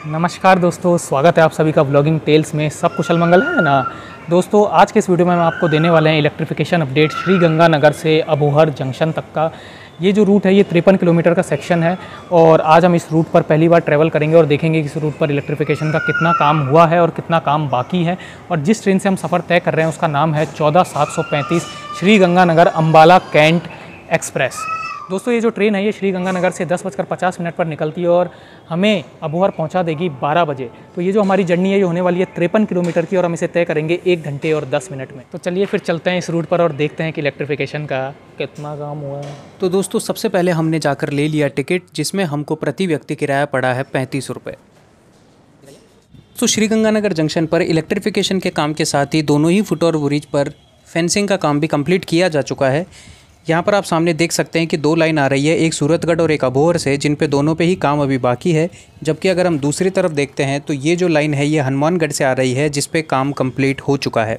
नमस्कार दोस्तों, स्वागत है आप सभी का व्लॉगिंग टेल्स में। सब कुशल मंगल है ना दोस्तों। आज के इस वीडियो में हम आपको देने वाले हैं इलेक्ट्रिफिकेशन अपडेट श्री गंगानगर से अबोहर जंक्शन तक का। ये जो रूट है ये 53 किलोमीटर का सेक्शन है और आज हम इस रूट पर पहली बार ट्रैवल करेंगे और देखेंगे कि इस रूट पर इलेक्ट्रिफिकेशन का कितना काम हुआ है और कितना काम बाकी है। और जिस ट्रेन से हम सफ़र तय कर रहे हैं उसका नाम है 14735 श्री गंगानगर अम्बाला कैंट एक्सप्रेस। दोस्तों ये जो ट्रेन है ये श्री गंगानगर से 10:50 पर निकलती है और हमें अबोहर पहुंचा देगी 12 बजे। तो ये जो हमारी जर्नी है ये होने वाली है 53 किलोमीटर की और हम इसे तय करेंगे 1 घंटे और 10 मिनट में। तो चलिए फिर चलते हैं इस रूट पर और देखते हैं कि इलेक्ट्रिफिकेशन का कितना काम हुआ है। तो दोस्तों सबसे पहले हमने जाकर ले लिया टिकट, जिसमें हमको प्रति व्यक्ति किराया पड़ा है 35 रुपये। तो श्री गंगानगर जंक्शन पर इलेक्ट्रिफिकेशन के काम के साथ ही दोनों ही फुट और ब्रिज पर फेंसिंग का काम भी कंप्लीट किया जा चुका है। यहाँ पर आप सामने देख सकते हैं कि 2 लाइन आ रही है, एक सूरतगढ़ और एक अबोहर से, जिन पे दोनों पे ही काम अभी बाकी है। जबकि अगर हम दूसरी तरफ देखते हैं तो ये जो लाइन है ये हनुमानगढ़ से आ रही है, जिस पे काम कंप्लीट हो चुका है।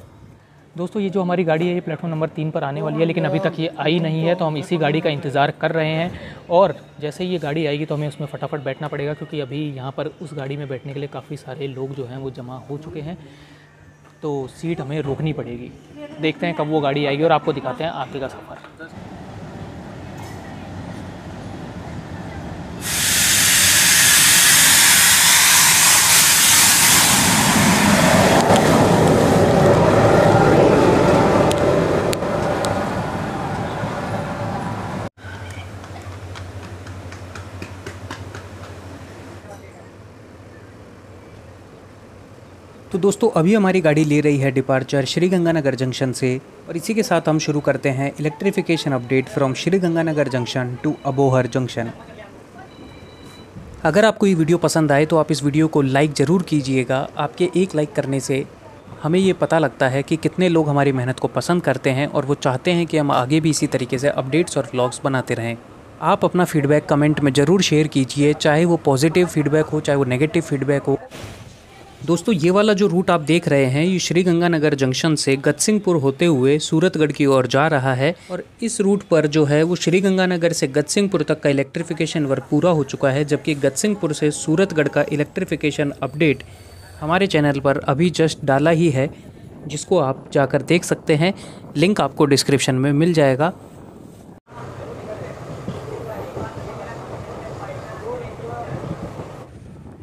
दोस्तों ये जो हमारी गाड़ी है ये प्लेटफॉर्म नंबर 3 पर आने वाली है, लेकिन अभी तक ये आई नहीं है। तो हम इसी गाड़ी का इंतज़ार कर रहे हैं और जैसे ही ये गाड़ी आएगी तो हमें उसमें फटाफट बैठना पड़ेगा, क्योंकि अभी यहाँ पर उस गाड़ी में बैठने के लिए काफ़ी सारे लोग जो हैं वो जमा हो चुके हैं। तो सीट हमें रोकनी पड़ेगी। देखते हैं कब वो गाड़ी आएगी और आपको दिखाते हैं आगे का सफ़र। तो दोस्तों अभी हमारी गाड़ी ले रही है डिपार्चर श्री गंगानगर जंक्शन से और इसी के साथ हम शुरू करते हैं electrification update from Shri Ganganagar junction to Abohar junction. अगर आपको ये वीडियो पसंद आए तो आप इस वीडियो को लाइक ज़रूर कीजिएगा। आपके एक लाइक करने से हमें ये पता लगता है कि कितने लोग हमारी मेहनत को पसंद करते हैं और वो चाहते हैं कि हम आगे भी इसी तरीके से अपडेट्स और व्लॉग्स बनाते रहें। आप अपना फीडबैक कमेंट में ज़रूर शेयर कीजिए, चाहे वो पॉजिटिव फीडबैक हो चाहे वो नेगेटिव फीडबैक हो। दोस्तों ये वाला जो रूट आप देख रहे हैं ये श्री गंगानगर जंक्शन से गतसिंहपुर होते हुए सूरतगढ़ की ओर जा रहा है और इस रूट पर जो है वो श्री गंगानगर से गतसिंहपुर तक का इलेक्ट्रिफिकेशन वर्क पूरा हो चुका है। जबकि गतसिंहपुर से सूरतगढ़ का इलेक्ट्रिफिकेशन अपडेट हमारे चैनल पर अभी जस्ट डाला ही है, जिसको आप जाकर देख सकते हैं। लिंक आपको डिस्क्रिप्शन में मिल जाएगा।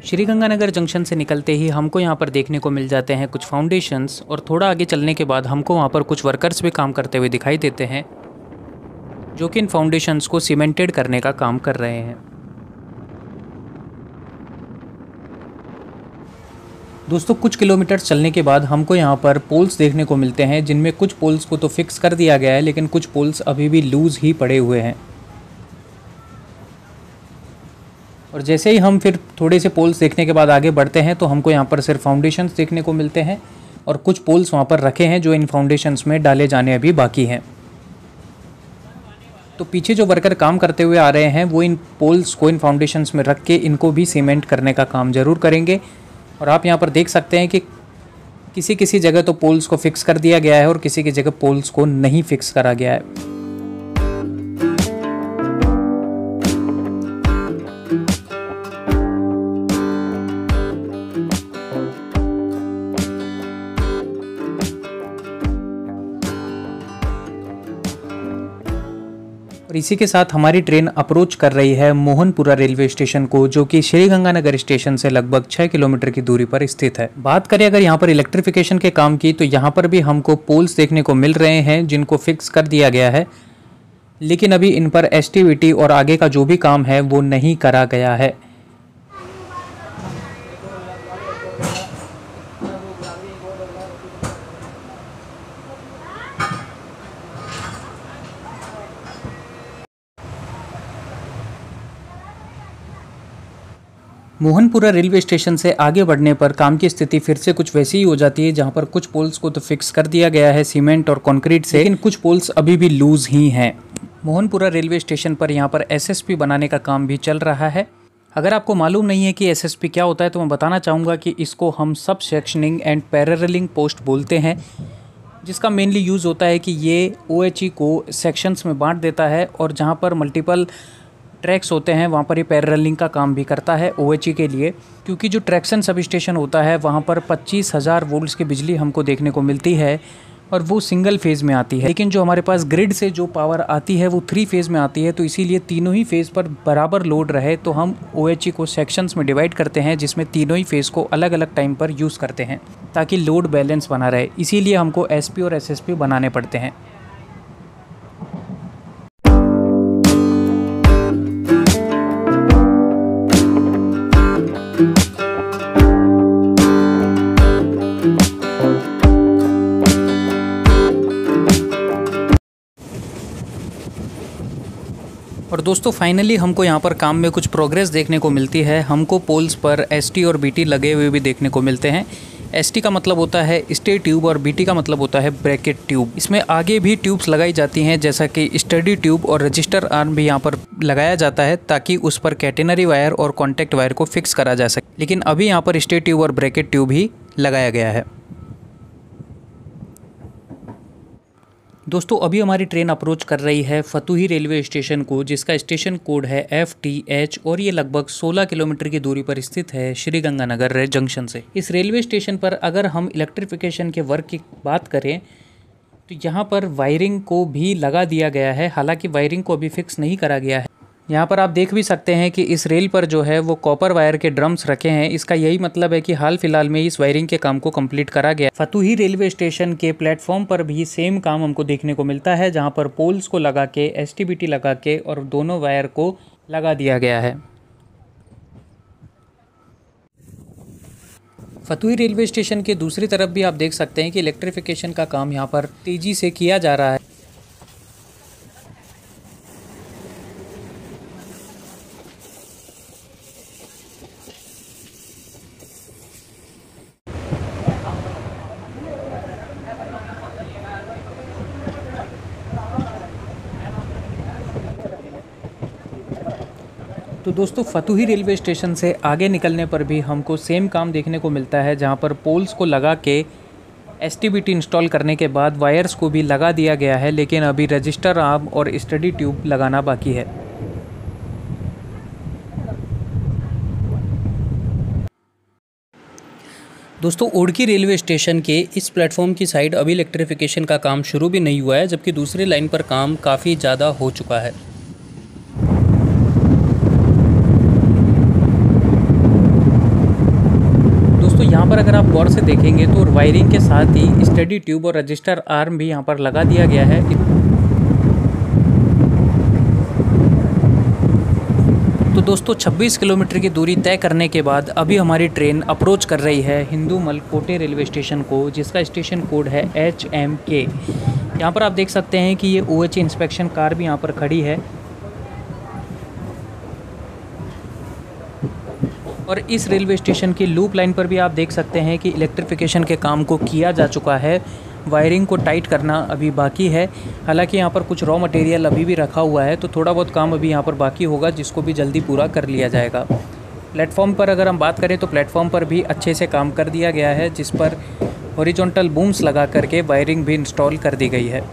श्री गंगानगर जंक्शन से निकलते ही हमको यहाँ पर देखने को मिल जाते हैं कुछ फाउंडेशंस और थोड़ा आगे चलने के बाद हमको वहाँ पर कुछ वर्कर्स भी काम करते हुए दिखाई देते हैं, जो कि इन फाउंडेशंस को सीमेंटेड करने का काम कर रहे हैं। दोस्तों कुछ किलोमीटर चलने के बाद हमको यहाँ पर पोल्स देखने को मिलते हैं, जिनमें कुछ पोल्स को तो फिक्स कर दिया गया है लेकिन कुछ पोल्स अभी भी लूज़ ही पड़े हुए हैं। और जैसे ही हम फिर थोड़े से पोल्स देखने के बाद आगे बढ़ते हैं तो हमको यहाँ पर सिर्फ फाउंडेशंस देखने को मिलते हैं और कुछ पोल्स वहाँ पर रखे हैं जो इन फाउंडेशंस में डाले जाने अभी बाकी हैं। तो पीछे जो वर्कर काम करते हुए आ रहे हैं वो इन पोल्स को इन फाउंडेशंस में रख के इनको भी सीमेंट करने का काम ज़रूर करेंगे। और आप यहाँ पर देख सकते हैं कि किसी किसी जगह तो पोल्स को फिक्स कर दिया गया है और किसी की जगह पोल्स को नहीं फिक्स करा गया है। और इसी के साथ हमारी ट्रेन अप्रोच कर रही है मोहनपुरा रेलवे स्टेशन को, जो कि श्री गंगानगर स्टेशन से लगभग 6 किलोमीटर की दूरी पर स्थित है। बात करें अगर यहाँ पर इलेक्ट्रिफिकेशन के काम की तो यहाँ पर भी हमको पोल्स देखने को मिल रहे हैं जिनको फिक्स कर दिया गया है, लेकिन अभी इन पर एसटीवीटी और आगे का जो भी काम है वो नहीं करा गया है। मोहनपुरा रेलवे स्टेशन से आगे बढ़ने पर काम की स्थिति फिर से कुछ वैसी ही हो जाती है, जहां पर कुछ पोल्स को तो फिक्स कर दिया गया है सीमेंट और कंक्रीट से, लेकिन कुछ पोल्स अभी भी लूज ही हैं। मोहनपुरा रेलवे स्टेशन पर यहां पर एसएसपी बनाने का काम भी चल रहा है। अगर आपको मालूम नहीं है कि एसएसपी क्या होता है तो मैं बताना चाहूँगा कि इसको हम सब सेक्शनिंग एंड पैरेललिंग पोस्ट बोलते हैं, जिसका मेनली यूज़ होता है कि ये ओएचई को सेक्शंस में बांट देता है और जहाँ पर मल्टीपल ट्रैक्स होते हैं वहाँ पर ये पैरेललिंग का काम भी करता है OHE के लिए, क्योंकि जो ट्रैक्शन सब स्टेशन होता है वहाँ पर 25,000 वोल्ट्स की बिजली हमको देखने को मिलती है और वो सिंगल फेज़ में आती है। लेकिन जो हमारे पास ग्रिड से जो पावर आती है वो 3 फेज़ में आती है, तो इसीलिए तीनों ही फेज़ पर बराबर लोड रहे तो हम OHE को सेक्शंस में डिवाइड करते हैं, जिसमें तीनों ही फेज़ को अलग अलग टाइम पर यूज़ करते हैं ताकि लोड बैलेंस बना रहे। इसीलिए हमको SP और SSP बनाने पड़ते हैं। और दोस्तों फाइनली हमको यहाँ पर काम में कुछ प्रोग्रेस देखने को मिलती है। हमको पोल्स पर ST और BT लगे हुए भी देखने को मिलते हैं। ST का मतलब होता है स्टे ट्यूब और BT का मतलब होता है ब्रैकेट ट्यूब। इसमें आगे भी ट्यूब्स लगाई जाती हैं, जैसा कि स्टडी ट्यूब और रजिस्टर आर्म भी यहाँ पर लगाया जाता है ताकि उस पर कैटेनरी वायर और कॉन्टैक्ट वायर को फिक्स करा जा सके। लेकिन अभी यहाँ पर स्टे ट्यूब और ब्रैकेट ट्यूब ही लगाया गया है। दोस्तों अभी हमारी ट्रेन अप्रोच कर रही है फतुही रेलवे स्टेशन को, जिसका स्टेशन कोड है FTH और ये लगभग 16 किलोमीटर की दूरी पर स्थित है श्रीगंगानगर जंक्शन से। इस रेलवे स्टेशन पर अगर हम इलेक्ट्रिफिकेशन के वर्क की बात करें तो यहाँ पर वायरिंग को भी लगा दिया गया है, हालांकि वायरिंग को अभी फिक्स नहीं करा गया है। यहाँ पर आप देख भी सकते हैं कि इस रेल पर जो है वो कॉपर वायर के ड्रम्स रखे हैं। इसका यही मतलब है कि हाल फिलहाल में इस वायरिंग के काम को कंप्लीट करा गया। फतुही रेलवे स्टेशन के प्लेटफॉर्म पर भी सेम काम हमको देखने को मिलता है, जहाँ पर पोल्स को लगा के ST-BT लगा के और दोनों वायर को लगा दिया गया है। फतुही रेलवे स्टेशन के दूसरी तरफ भी आप देख सकते हैं कि इलेक्ट्रिफिकेशन का काम यहाँ पर तेज़ी से किया जा रहा है। तो दोस्तों फतुही रेलवे स्टेशन से आगे निकलने पर भी हमको सेम काम देखने को मिलता है, जहां पर पोल्स को लगा के ST-BT इंस्टॉल करने के बाद वायर्स को भी लगा दिया गया है, लेकिन अभी रजिस्टर आर्म और स्टडी ट्यूब लगाना बाकी है। दोस्तों ओड़की रेलवे स्टेशन के इस प्लेटफॉर्म की साइड अभी इलेक्ट्रिफिकेशन का काम शुरू भी नहीं हुआ है, जबकि दूसरी लाइन पर काम काफ़ी ज़्यादा हो चुका है। यहाँ पर अगर आप गौर से देखेंगे तो वायरिंग के साथ ही स्टडी ट्यूब और रजिस्टर आर्म भी यहाँ पर लगा दिया गया है। तो दोस्तों 26 किलोमीटर की दूरी तय करने के बाद अभी हमारी ट्रेन अप्रोच कर रही है हिंदूमल कोटे रेलवे स्टेशन को, जिसका स्टेशन कोड है HMK। यहाँ पर आप देख सकते हैं कि ये OHE इंस्पेक्शन कार भी यहाँ पर खड़ी है और इस रेलवे स्टेशन की लूप लाइन पर भी आप देख सकते हैं कि इलेक्ट्रिफिकेशन के काम को किया जा चुका है। वायरिंग को टाइट करना अभी बाकी है, हालांकि यहाँ पर कुछ रॉ मटेरियल अभी भी रखा हुआ है, तो थोड़ा बहुत काम अभी यहाँ पर बाकी होगा, जिसको भी जल्दी पूरा कर लिया जाएगा। प्लेटफॉर्म पर अगर हम बात करें तो प्लेटफॉर्म पर भी अच्छे से काम कर दिया गया है, जिस पर हॉरिजॉन्टल बूम्स लगा करके वायरिंग भी इंस्टॉल कर दी गई है।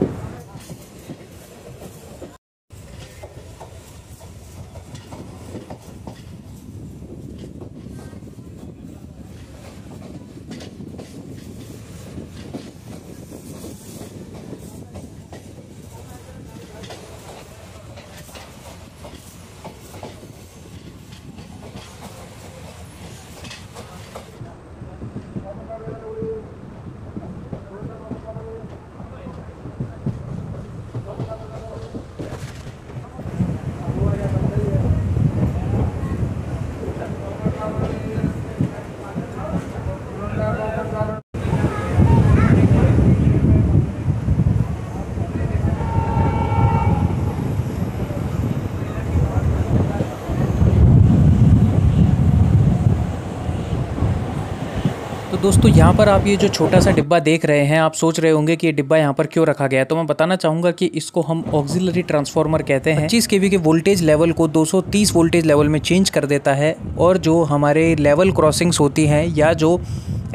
तो दोस्तों यहाँ पर आप ये जो छोटा सा डिब्बा देख रहे हैं, आप सोच रहे होंगे कि ये डिब्बा यहाँ पर क्यों रखा गया है। तो मैं बताना चाहूँगा कि इसको हम ऑक्सिलरी ट्रांसफार्मर कहते हैं। 25 kV के वोल्टेज लेवल को 230 वोल्टेज लेवल में चेंज कर देता है, और जो हमारे लेवल क्रॉसिंग्स होती हैं या जो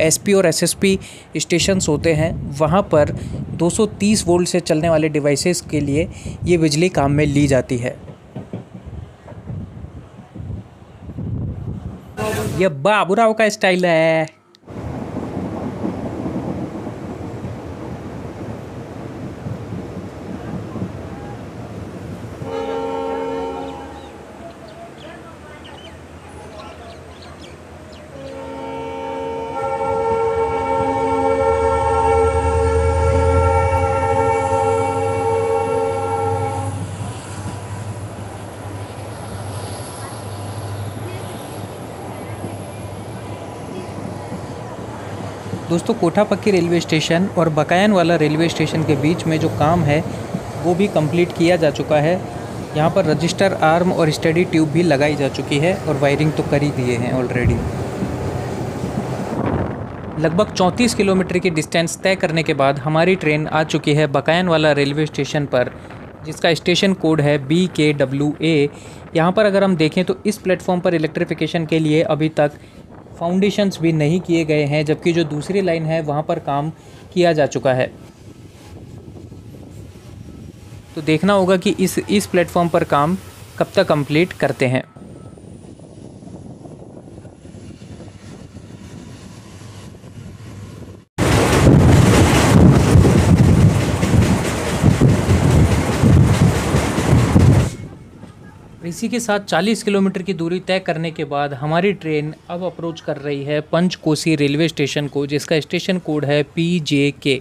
SP और SSP स्टेशंस होते हैं वहाँ पर 230 वोल्ट से चलने वाले डिवाइसेस के लिए ये बिजली काम में ली जाती है। ये बाबूराव का स्टाइल है। दोस्तों कोठापक्की रेलवे स्टेशन और बकायन वाला रेलवे स्टेशन के बीच में जो काम है वो भी कंप्लीट किया जा चुका है। यहाँ पर रजिस्टर आर्म और स्टडी ट्यूब भी लगाई जा चुकी है और वायरिंग तो कर ही दिए हैं ऑलरेडी। लगभग 34 किलोमीटर की डिस्टेंस तय करने के बाद हमारी ट्रेन आ चुकी है बकायन वाला रेलवे स्टेशन पर, जिसका स्टेशन कोड है BKWA। यहाँ पर अगर हम देखें तो इस प्लेटफॉर्म पर इलेक्ट्रिफिकेशन के लिए अभी तक फाउंडेशंस भी नहीं किए गए हैं, जबकि जो दूसरी लाइन है वहाँ पर काम किया जा चुका है। तो देखना होगा कि इस प्लेटफॉर्म पर काम कब तक कंप्लीट करते हैं। इसी के साथ 40 किलोमीटर की दूरी तय करने के बाद हमारी ट्रेन अब अप्रोच कर रही है पंचकोसी रेलवे स्टेशन को, जिसका स्टेशन कोड है PJK।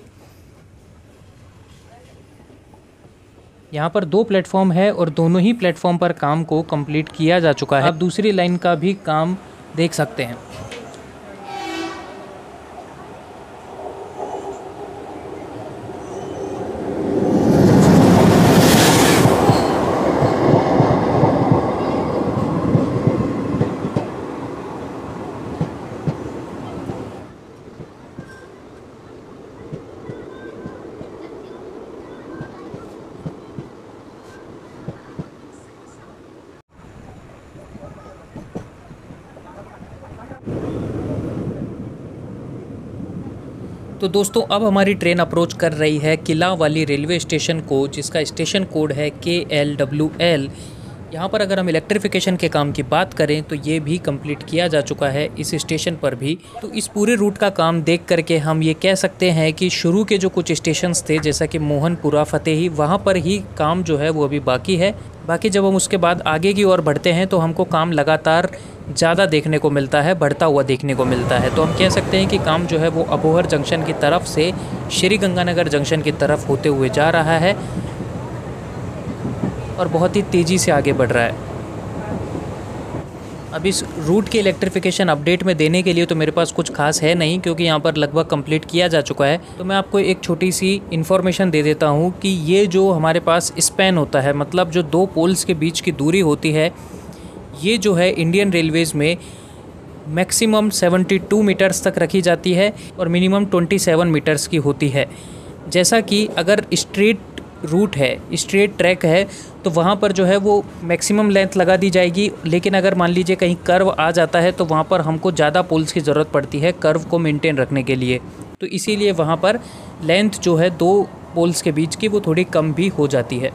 यहाँ पर 2 प्लेटफॉर्म है और दोनों ही प्लेटफॉर्म पर काम को कंप्लीट किया जा चुका है। आप दूसरी लाइन का भी काम देख सकते हैं। तो दोस्तों अब हमारी ट्रेन अप्रोच कर रही है किला वाली रेलवे स्टेशन को, जिसका स्टेशन कोड है KLWL। यहाँ पर अगर हम इलेक्ट्रिफिकेशन के काम की बात करें तो ये भी कंप्लीट किया जा चुका है इस स्टेशन पर भी। तो इस पूरे रूट का काम देख करके हम ये कह सकते हैं कि शुरू के जो कुछ स्टेशंस थे जैसा कि मोहनपुरा, फतेही, वहाँ पर ही काम जो है वो अभी बाकी है। बाकी जब हम उसके बाद आगे की ओर बढ़ते हैं तो हमको काम लगातार ज़्यादा देखने को मिलता है, बढ़ता हुआ देखने को मिलता है। तो हम कह सकते हैं कि काम जो है वो अबोहर जंक्शन की तरफ से श्री गंगानगर जंक्शन की तरफ होते हुए जा रहा है और बहुत ही तेज़ी से आगे बढ़ रहा है। अब इस रूट के इलेक्ट्रिफिकेशन अपडेट में देने के लिए तो मेरे पास कुछ खास है नहीं, क्योंकि यहाँ पर लगभग कंप्लीट किया जा चुका है। तो मैं आपको एक छोटी सी इन्फॉर्मेशन दे देता हूँ कि ये जो हमारे पास स्पैन होता है, मतलब जो 2 पोल्स के बीच की दूरी होती है, ये जो है इंडियन रेलवेज़ में मैक्सिमम 72 मीटर्स तक रखी जाती है और मिनिमम 27 मीटर्स की होती है। जैसा कि अगर स्ट्रेट रूट है, स्ट्रेट ट्रैक है, तो वहाँ पर जो है वो मैक्सिमम लेंथ लगा दी जाएगी। लेकिन अगर मान लीजिए कहीं कर्व आ जाता है तो वहाँ पर हमको ज़्यादा पोल्स की ज़रूरत पड़ती है कर्व को मेंटेन रखने के लिए। तो इसीलिए वहाँ पर लेंथ जो है 2 पोल्स के बीच की वो थोड़ी कम भी हो जाती है।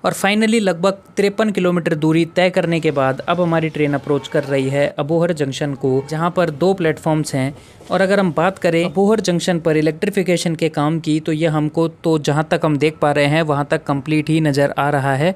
और फाइनली लगभग 53 किलोमीटर दूरी तय करने के बाद अब हमारी ट्रेन अप्रोच कर रही है अबोहर जंक्शन को, जहां पर 2 प्लेटफॉर्म्स हैं। और अगर हम बात करें अबोहर जंक्शन पर इलेक्ट्रिफिकेशन के काम की, तो यह हमको तो जहां तक हम देख पा रहे हैं वहां तक कंप्लीट ही नज़र आ रहा है।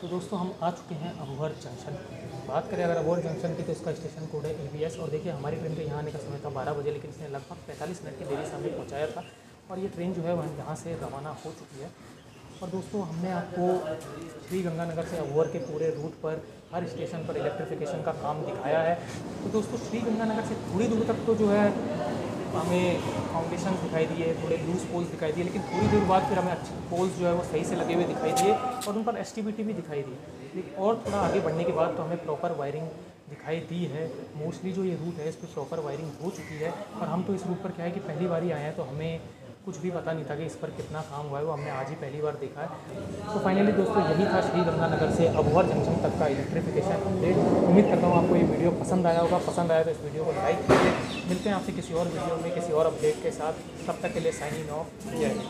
तो दोस्तों हम आ चुके हैं अबोहर जंक्शन। बात करें अगर अबोहर जंक्शन की तो उसका स्टेशन कोड है ABS। और देखिए हमारी ट्रेन के यहाँ आने का समय था 12 बजे, लेकिन इसने लगभग 45 मिनट की देरी से हमें पहुँचाया था और ये ट्रेन जो है वह यहाँ से रवाना हो चुकी है। और दोस्तों हमने आपको श्री गंगानगर से अबोहर के पूरे रूट पर हर स्टेशन पर इलेक्ट्रिफिकेशन का काम दिखाया है। तो दोस्तों श्री गंगानगर से थोड़ी दूर तक तो जो है हमें फाउंडेशन दिखाई दिए, थोड़े लूज पोल्स दिखाई दिए, लेकिन थोड़ी देर बाद फिर हमें अच्छे पोल्स जो है वो सही से लगे हुए दिखाई दिए और उन पर STBT भी दिखाई दी। लेकिन और थोड़ा आगे बढ़ने के बाद तो हमें प्रॉपर वायरिंग दिखाई दी है। मोस्टली जो ये रूट है इस पर प्रॉपर वायरिंग हो चुकी है। और हम तो इस रूट पर क्या है कि पहली बार ही आए हैं, तो हमें कुछ भी पता नहीं था कि इस पर कितना काम हुआ है, वो हमने आज ही पहली बार देखा है। तो फाइनली दोस्तों यही था श्री गंगानगर से अबोहर जंक्शन तक का इलेक्ट्रिफिकेशन अपडेट। उम्मीद करता हूँ आपको ये वीडियो पसंद आया होगा। पसंद आया तो इस वीडियो को लाइक कीजिए। मिलते हैं आपसे किसी और वीडियो में किसी और अपडेट के साथ। तब तक के लिए साइनिंग ऑफ। जय हिंद।